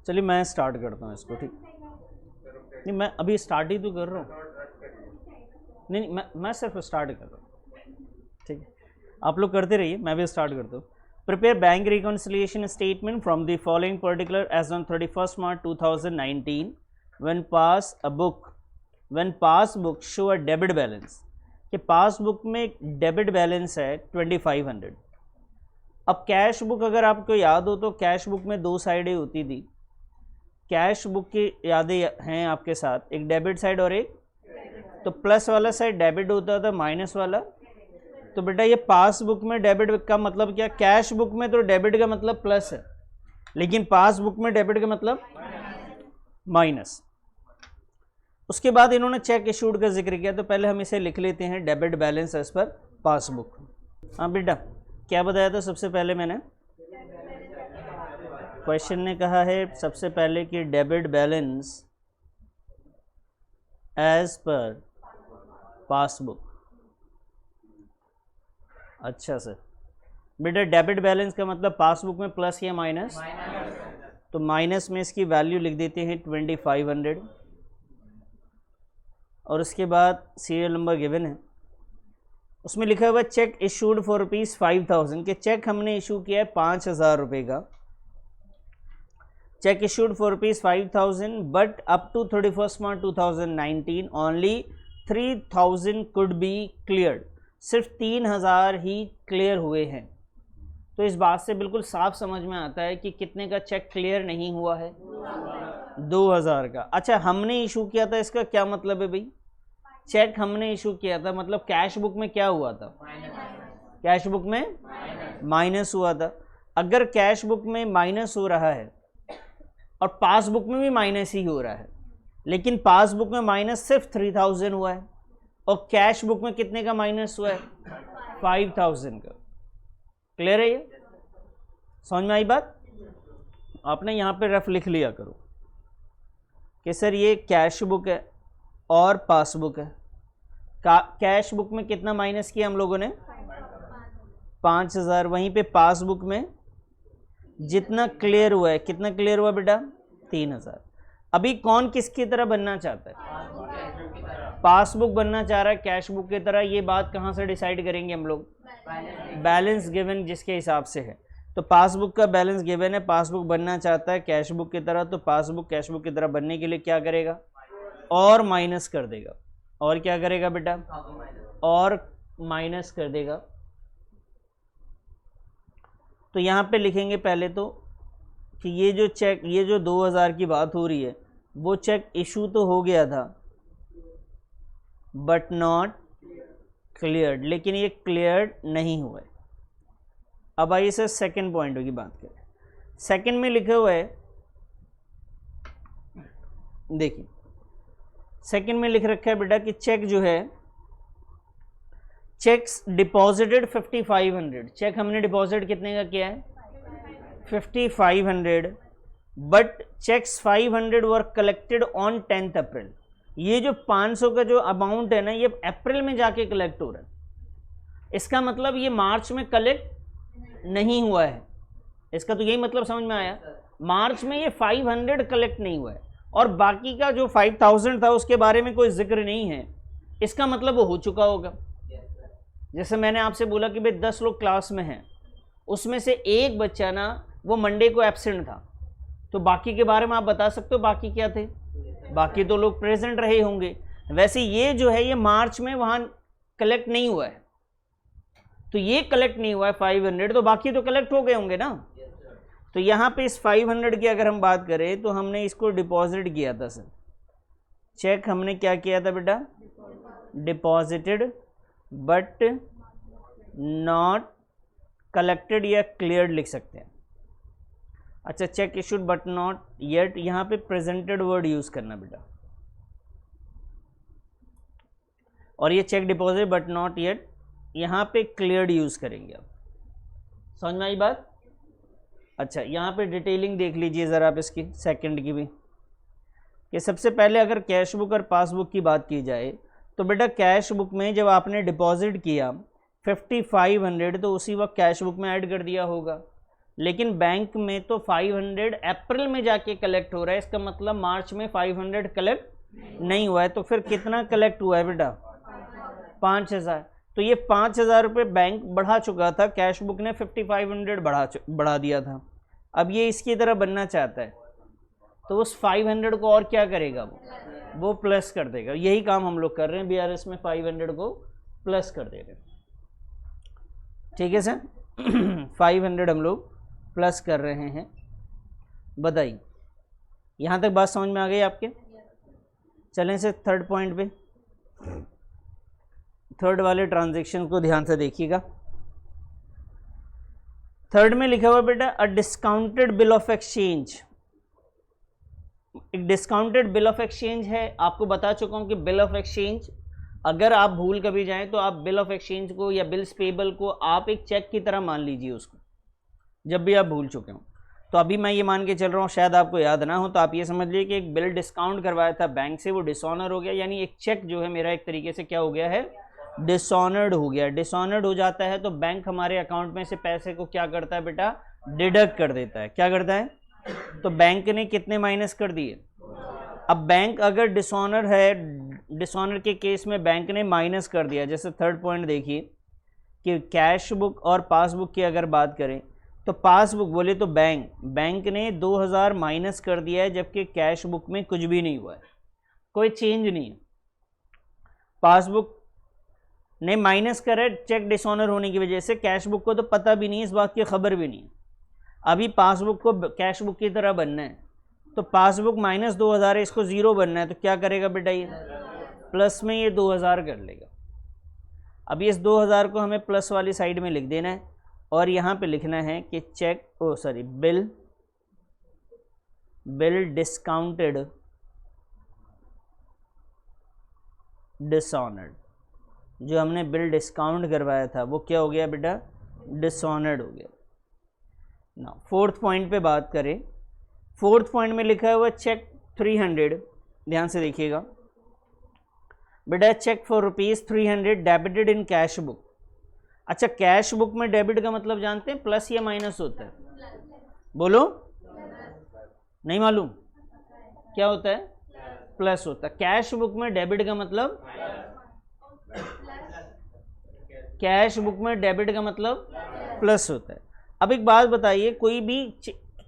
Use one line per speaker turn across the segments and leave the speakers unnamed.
चलिए मैं स्टार्ट करता हूँ इसको, ठीक? नहीं, मैं अभी स्टार्ट ही तो कर रहा हूँ। नहीं, मैं सिर्फ स्टार्ट कर रहा हूँ, ठीक है? आप लोग करते रहिए, मैं भी स्टार्ट करता हूँ। Prepare bank reconciliation statement from the following particular age on 31 March 2019 when passbook show a debit balance, कि पासबुक में डेबिट बैलेंस है 2500। अब कैश बुक अगर आपको याद हो तो कैश बुक में दो साइडें होती थी। कैश बुक की यादें हैं आपके साथ, एक डेबिट साइड और एक, तो प्लस वाला साइड डेबिट होता था, माइनस वाला। तो बेटा ये पासबुक में डेबिट का मतलब क्या? कैश बुक में तो डेबिट का मतलब प्लस है, लेकिन पासबुक में डेबिट का मतलब माइनस। उसके बाद इन्होंने चेक इशूड का जिक्र किया, तो पहले हम इसे लिख लेते हैं, debit balance as per passbook. हाँ बेटा, क्या बताया था सबसे पहले मैंने? क्वेश्चन ने कहा है सबसे पहले कि debit balance as per passbook. अच्छा सर, बेटा डेबिट बैलेंस का मतलब पासबुक में प्लस या माइनस? तो माइनस में इसकी वैल्यू लिख देते हैं 2500, और उसके बाद सीरियल नंबर गिवन है, उसमें लिखा हुआ चेक इशूड फॉर ₹5000, के चेक हमने इशू किया है 5000 रुपये का। Cheque issued for ₹5000 but up to 31 March 2019 only 3000 could be cleared, सिर्फ 3000 ही क्लियर हुए हैं। तो इस बात से बिल्कुल साफ समझ में आता है कि कितने का चेक क्लियर नहीं हुआ है? 2000 का। अच्छा, हमने इशू किया था, इसका क्या मतलब है भाई? चेक हमने इशू किया था, मतलब कैश बुक में क्या हुआ था? कैश बुक में माइनस हुआ था। अगर कैश बुक में माइनस हो रहा है और पासबुक में भी माइनस ही हो रहा है, लेकिन पासबुक में माइनस सिर्फ 3000 हुआ है और कैश बुक में कितने का माइनस हुआ है? 5000 का। क्लियर है ये? समझ में आई बात? आपने यहाँ पे रफ लिख लिया करो कि सर ये कैश बुक है और पासबुक है। कैश बुक में कितना माइनस किया हम लोगों ने? 5000। वहीं पे पासबुक में जितना क्लियर हुआ है, कितना क्लियर हुआ बेटा? 3000। अभी कौन किसकी तरह बनना चाहता है? पासबुक बनना चाह रहा है कैश बुक की तरह। ये बात कहाँ से डिसाइड करेंगे हम लोग? बैलेंस गिवन जिसके हिसाब से है। तो पासबुक का बैलेंस गिवन है, पासबुक बनना चाहता है कैश बुक की तरह, तो पासबुक कैश बुक की तरह बनने के लिए क्या करेगा? और माइनस कर देगा। और क्या करेगा बेटा? और माइनस कर देगा। तो यहाँ पे लिखेंगे पहले तो कि ये जो चेक, ये जो 2000 की बात हो रही है, वो चेक इशू तो हो गया था बट नॉट क्लियर्ड, लेकिन ये क्लियर्ड नहीं हुआ है। अब आइए सर सेकंड पॉइंट की बात करें। सेकंड में लिखा हुआ है, देखिए सेकंड में लिख रखा है बेटा कि चेक जो है, चेक्स डिपॉजिटेड 5500, चेक हमने डिपॉजिट कितने का किया है? 5500, but cheques 500 were collected on 10 April. ये जो 500 का जो अमाउंट है ना, ये अप्रैल में जाके कलेक्ट हो रहा है। इसका मतलब ये मार्च में कलेक्ट नहीं हुआ है। इसका तो यही मतलब समझ में आया? मार्च में ये 500 कलेक्ट नहीं हुआ है और बाकी का जो 5000 था उसके बारे में कोई जिक्र नहीं है। इसका मतलब वो हो चुका होगा। जैसे मैंने आपसे बोला कि भाई 10 लोग क्लास में हैं, उसमें से एक बच्चा ना वो मंडे को एब्सेंट था, तो बाकी के बारे में आप बता सकते हो बाकी क्या थे? बाकी तो लोग प्रेजेंट रहे होंगे। वैसे ये जो है ये मार्च में वहाँ कलेक्ट नहीं हुआ है, तो ये कलेक्ट नहीं हुआ है 500, तो बाकी तो कलेक्ट हो गए होंगे ना। तो यहाँ पे इस 500 की अगर हम बात करें तो हमने इसको डिपॉजिट किया था सर। चेक हमने क्या किया था बेटा? डिपॉजिटेड बट नॉट कलेक्टेड या क्लियर्ड लिख सकते हैं। अच्छा, cheque issued but not yet, यहाँ पे प्रेजेंटेड वर्ड यूज करना बेटा, और ये cheque deposit but not yet, यहाँ पे क्लियर्ड यूज करेंगे आप। समझ में आई बात? अच्छा, यहाँ पे डिटेलिंग देख लीजिए ज़रा आप इसकी, सेकंड की भी, कि सबसे पहले अगर कैश बुक और पासबुक की बात की जाए तो बेटा कैश बुक में जब आपने डिपॉजिट किया 5500, तो उसी वक्त कैश बुक में ऐड कर दिया होगा। लेकिन बैंक में तो 500 अप्रैल में जाके कलेक्ट हो रहा है, इसका मतलब मार्च में 500 कलेक्ट नहीं हुआ है। तो फिर कितना कलेक्ट हुआ है बेटा? 5000। तो ये 5000 रुपये बैंक बढ़ा चुका था, कैश बुक ने 5500 बढ़ा दिया था। अब ये इसकी तरह बनना चाहता है तो उस 500 को और क्या करेगा, वो प्लस कर देगा। यही काम हम लोग कर रहे हैं बीआरएस में, 500 को प्लस कर दे रहे हैं। ठीक है सर, 500 हम लोग प्लस कर रहे हैं। बताइए यहाँ तक बात समझ में आ गई आपके? चलें से थर्ड पॉइंट पे। थर्ड वाले ट्रांजैक्शन को ध्यान से देखिएगा। थर्ड में लिखा हुआ बेटा a discounted bill of exchange. एक डिस्काउंटेड बिल ऑफ एक्सचेंज है, आपको बता चुका हूं कि बिल ऑफ एक्सचेंज अगर आप भूल कभी जाएं तो आप बिल ऑफ एक्सचेंज को या बिल्स पेबल को आप एक चेक की तरह मान लीजिए उसको, जब भी आप भूल चुके हो। तो अभी मैं ये मान के चल रहा हूँ, शायद आपको याद ना हो, तो आप ये समझ लीजिए कि एक बिल डिस्काउंट करवाया था बैंक से, वो डिसऑनर हो गया, यानी एक चेक जो है मेरा एक तरीके से क्या हो गया है, डिसऑनर्ड हो गया। डिसऑनर्ड हो जाता है तो बैंक हमारे अकाउंट में से पैसे को क्या करता है बेटा, डिडक्ट कर देता है। क्या करता है? तो बैंक ने कितने माइनस कर दिए? अब बैंक अगर डिसऑनर है, डिसऑनर के केस में बैंक ने माइनस कर दिया। जैसे थर्ड पॉइंट देखिए कि कैश बुक और पासबुक की अगर बात करें तो पासबुक बोले तो बैंक ने 2000 माइनस कर दिया है, जबकि कैश बुक में कुछ भी नहीं हुआ है, कोई चेंज नहीं है। पासबुक ने माइनस करा है चेक डिसऑनर होने की वजह से, कैश बुक को तो पता भी नहीं, इस बात की खबर भी नहीं है। अभी पासबुक को कैश बुक की तरह बनना है तो पासबुक माइनस 2000 है, इसको ज़ीरो बनना है, तो क्या करेगा बेटा, ये प्लस में ये 2000 कर लेगा। अब इस 2000 को हमें प्लस वाली साइड में लिख देना है और यहाँ पे लिखना है कि चेक बिल डिस्काउंटेड डिसऑनर्ड। जो हमने बिल डिस्काउंट करवाया था वो क्या हो गया बेटा, डिसऑनर्ड हो गया ना। फोर्थ पॉइंट पे बात करें, फोर्थ पॉइंट में लिखा हुआ चेक 300, ध्यान से देखिएगा बेटा, cheque for ₹300 debited in cash book. अच्छा, कैश बुक में डेबिट का मतलब जानते हैं, प्लस या माइनस होता है? बोलो, नहीं मालूम क्या होता है? प्लस होता है। कैश बुक में डेबिट का मतलब, कैश बुक में डेबिट का मतलब प्लस होता है। अब एक बात बताइए, कोई भी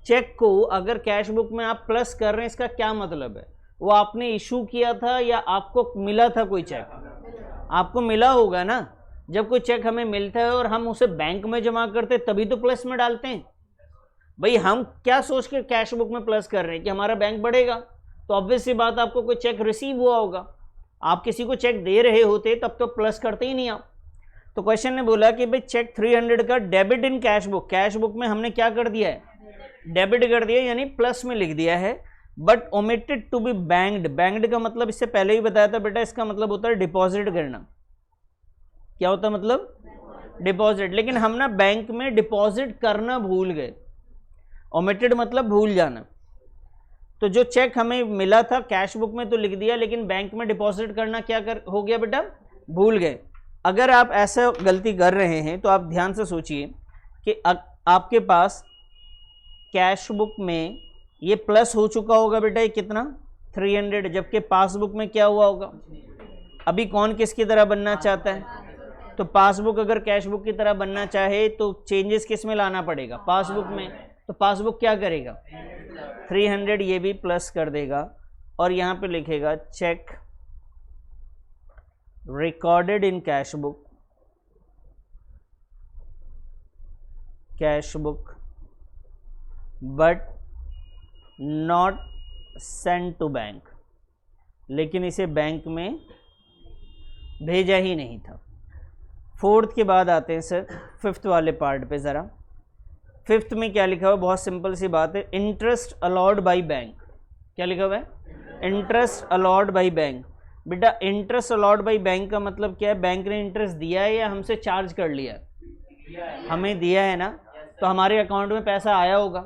चेक को अगर कैश बुक में आप प्लस कर रहे हैं, इसका क्या मतलब है? वो आपने इशू किया था या आपको मिला था कोई चेक? आपको मिला होगा ना। जब कोई चेक हमें मिलता है और हम उसे बैंक में जमा करते हैं तभी तो प्लस में डालते हैं। भाई हम क्या सोच के कैश बुक में प्लस कर रहे हैं कि हमारा बैंक बढ़ेगा, तो ऑब्वियस सी बात आपको कोई चेक रिसीव हुआ होगा। आप किसी को चेक दे रहे होते तब तो प्लस करते ही नहीं आप। तो क्वेश्चन ने बोला कि भाई चेक 300 का debit in cash book, cash book में हमने क्या कर दिया है, डेबिट कर दिया, यानी प्लस में लिख दिया है। But omitted to be banked, banked का मतलब इससे पहले ही बताया था बेटा, इसका मतलब होता है डिपॉजिट करना। क्या होता है मतलब? डिपॉजिट। लेकिन हम ना बैंक में डिपॉजिट करना भूल गए। ओमिटेड मतलब भूल जाना। तो जो चेक हमें मिला था कैश बुक में तो लिख दिया, लेकिन बैंक में डिपॉजिट करना हो गया बेटा, भूल गए। अगर आप ऐसा गलती कर रहे हैं तो आप ध्यान से सोचिए कि आपके पास कैश बुक में ये प्लस हो चुका होगा बेटा, ये कितना, 300, जबकि पासबुक में क्या हुआ होगा? अभी कौन किसकी तरह बनना चाहता है? तो पासबुक अगर कैश बुक की तरह बनना चाहे तो चेंजेस किस में लाना पड़ेगा? पासबुक में। तो पासबुक क्या करेगा? 300 ये भी प्लस कर देगा और यहाँ पे लिखेगा cheque recorded in cash book, but not send to bank, लेकिन इसे बैंक में भेजा ही नहीं था। फोर्थ के बाद आते हैं सर फिफ्थ वाले पार्ट पे ज़रा। फिफ्थ में क्या लिखा हुआ है? बहुत सिंपल सी बात है, इंटरेस्ट अलॉड बाय बैंक। क्या लिखा हुआ है? Interest allowed by bank. बेटा इंटरेस्ट अलॉड बाय बैंक का मतलब क्या है? बैंक ने इंटरेस्ट दिया है या हमसे चार्ज कर लिया है? हमें दिया है ना, तो हमारे अकाउंट में पैसा आया होगा।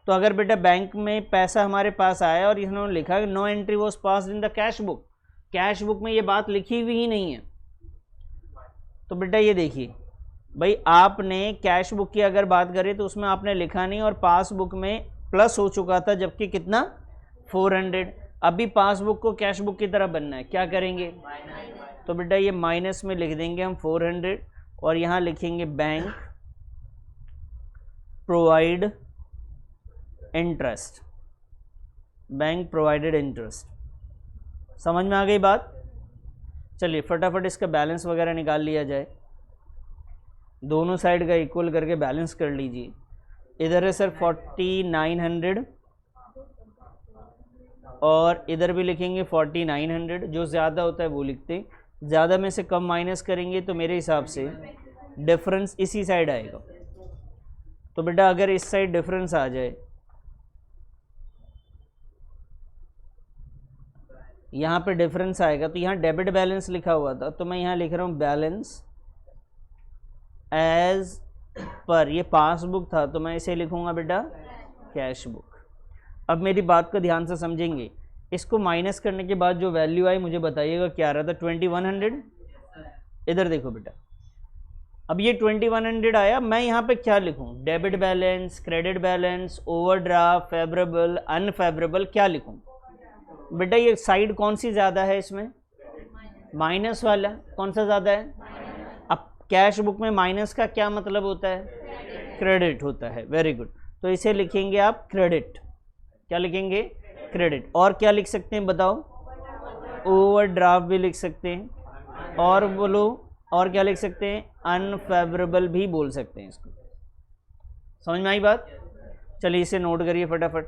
तो अगर बेटा बैंक में पैसा हमारे पास आया और इन्होंने लिखा है no entry was passed in the cash book, cash book में ये बात लिखी हुई ही नहीं है, तो बेटा ये देखिए भाई आपने कैश बुक की अगर बात करें तो उसमें आपने लिखा नहीं, और पासबुक में प्लस हो चुका था, जबकि कितना 400। अभी पासबुक को कैश बुक की तरह बनना है, क्या करेंगे? तो बेटा ये माइनस में लिख देंगे हम 400, और यहाँ लिखेंगे bank provide interest, bank provided interest. समझ में आ गई बात? चलिए फटाफट इसका बैलेंस वगैरह निकाल लिया जाए, दोनों साइड का इक्वल करके बैलेंस कर लीजिए। इधर है सर 4900, और इधर भी लिखेंगे 4900, जो ज़्यादा होता है वो लिखते, ज़्यादा में से कम माइनस करेंगे तो मेरे हिसाब से डिफरेंस इसी साइड आएगा। तो बेटा अगर इस साइड डिफरेंस आ जाए, यहाँ पे डिफरेंस आएगा, तो यहाँ डेबिट बैलेंस लिखा हुआ था, तो मैं यहाँ लिख रहा हूँ बैलेंस एज पर, ये पासबुक था तो मैं इसे लिखूंगा बेटा कैश बुक। अब मेरी बात को ध्यान से समझेंगे, इसको माइनस करने के बाद जो वैल्यू आई मुझे बताइएगा क्या आ रहा था? 2100। इधर देखो बेटा, अब ये 2100 आया, मैं यहाँ पे क्या लिखूँ? Debit balance, credit balance, overdraft, favourable, unfavourable, क्या लिखूँ? बेटा ये साइड कौन सी ज़्यादा है इसमें? माइनस वाला। कौन सा ज़्यादा है? अब कैश बुक में माइनस का क्या मतलब होता है? क्रेडिट होता है। वेरी गुड, तो इसे लिखेंगे आप क्रेडिट। क्या लिखेंगे? क्रेडिट। और क्या लिख सकते हैं बताओ? ओवरड्राफ्ट भी लिख सकते हैं, और बोलो और क्या लिख सकते हैं? अनफेवरेबल भी बोल सकते हैं इसको। समझ में आई बात? चलिए इसे नोट करिए फटाफट।